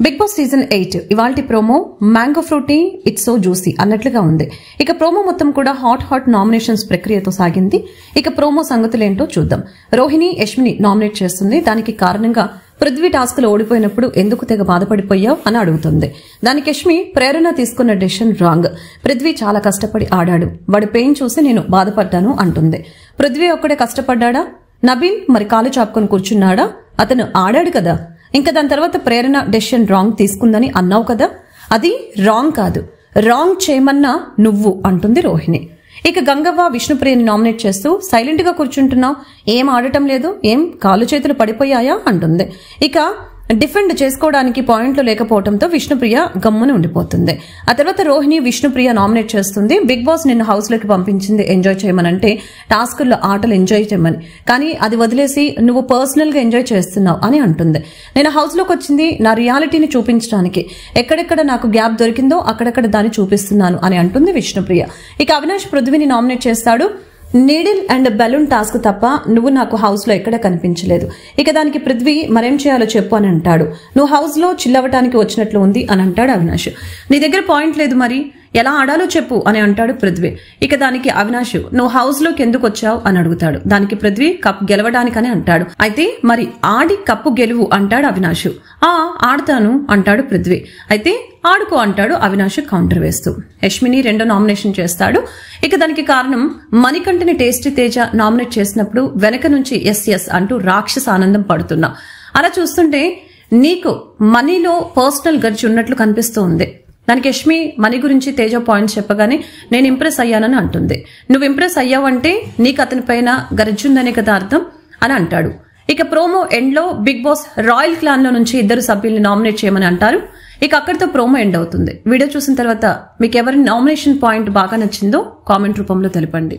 Big boss season 8 ఇవాల్టి promo mango Frooti it's so juicy అన్నట్లుగా ఉంది. ఇక ప్రోమో మొత్తం కూడా హాట్ నామినేషన్స్ ప్రక్రియతో సాగింది. ఇక ప్రోమో సంగతులేంటో చూద్దాం. రోహిణి యష్మిని నామినేట్ చేస్తుంది. దానికి కారణంగా పృథ్వీ టాస్క్ లో ఓడిపోయినప్పుడు ఎందుకు తెగ బాధపడిపోయావు అని అడుగుతుంది. దానికి యష్మి ప్రేరణ తీసుకున్న డెసిషన్ రాంగ్. పృథ్వీ చాలా కష్టపడి ఆడాడు, వాడి పెయిన్ చూసి నేను బాధపడ్డాను అంటుంది. పృథ్వీ ఒక్కడే కష్టపడ్డా? నబీల్ మరి కాలు చాపుకొని కూర్చున్నాడా? అతను ఆడాడు కదా. ఇంకా దాని తర్వాత ప్రేరణ డెసిషన్ రాంగ్ తీసుకుందని అన్నావు కదా, అది రాంగ్ కాదు, రాంగ్ చేయమన్నా నువ్వు అంటుంది రోహిణి. ఇక గంగవ్వ విష్ణుప్రియని నామినేట్ చేస్తూ సైలెంట్ గా కూర్చుంటున్నావు, ఏం ఆడటం లేదు, ఏం కాలు చేతులు పడిపోయాయా అంటుంది. ఇక డిఫెండ్ చేసుకోవడానికి పాయింట్లు లేకపోవడంతో విష్ణుప్రియ గమ్మున ఉండిపోతుంది. ఆ తర్వాత రోహిణి విష్ణుప్రియ నామినేట్ చేస్తుంది. బిగ్ బాస్ నిన్ను హౌస్ లోకి పంపించింది ఎంజాయ్ చేయమనంటే, టాస్కుల్లో ఆటలు ఎంజాయ్ చేయమని, కానీ అది వదిలేసి నువ్వు పర్సనల్ గా ఎంజాయ్ చేస్తున్నావు అని అంటుంది. నేను హౌస్ లోకి వచ్చింది నా రియాలిటీని చూపించడానికి, ఎక్కడెక్కడ నాకు గ్యాప్ దొరికిందో అక్కడక్కడ దాన్ని చూపిస్తున్నాను అని అంటుంది విష్ణుప్రియ. ఇక అవినాష్ పృథ్వీని నామినేట్ చేస్తాడు. నీడిల్ అండ్ బెలూన్ టాస్క్ తప్ప నువ్వు నాకు హౌస్ లో ఎక్కడ కనిపించలేదు. ఇక దానికి పృథ్వీ మరేం చేయాలో చెప్పు అని అంటాడు. నువ్వు హౌస్ లో చిల్లవటానికి వచ్చినట్లు ఉంది అని అంటాడు అవినాష్. నీ దగ్గర పాయింట్ లేదు, మరి ఎలా ఆడాలో చెప్పు అని అంటాడు పృథ్వీ. ఇక దానికి అవినాష్ నువ్వు హౌస్ లోకి ఎందుకు వచ్చావు అని అడుగుతాడు. దానికి పృథ్వీ కప్ గెలవడానికని అంటాడు. అయితే మరి ఆడి కప్పు గెలువు అంటాడు అవినాష్. ఆడతాను అంటాడు పృథ్వీ. అయితే ఆడుకో అంటాడు అవినాష్ కౌంటర్ వేస్తూ. యష్మిని రెండో నామినేషన్ చేస్తాడు. ఇక దానికి కారణం మణికంఠని టేస్టీ తేజ నామినేట్ చేసినప్పుడు వెనక నుంచి ఎస్ అంటూ రాక్షస ఆనందం పడుతున్నా. అలా చూస్తుంటే నీకు మనీలో పర్సనల్ గర్జ్ ఉన్నట్లు కనిపిస్తూ ఉంది. దానికి యష్మి మనీ గురించి తేజ పాయింట్స్ చెప్పగానే నేను ఇంప్రెస్ అయ్యానని అంటుంది. నువ్వు ఇంప్రెస్ అయ్యావంటే నీకు అతని పైన గర్జుందనే కదా అర్థం అని అంటాడు. ఇక ప్రోమో ఎండ్ లో బిగ్ బాస్ రాయల్ క్లాన్ లో నుంచి 2 సభ్యుల్ని నామినేట్ చేయమని అంటారు. ఇక అక్కడితో ప్రోమో ఎండ్ అవుతుంది. వీడియో చూసిన తర్వాత మీకు ఎవరి నామినేషన్ పాయింట్ బాగా నచ్చిందో కామెంట్ రూపంలో తెలపండి.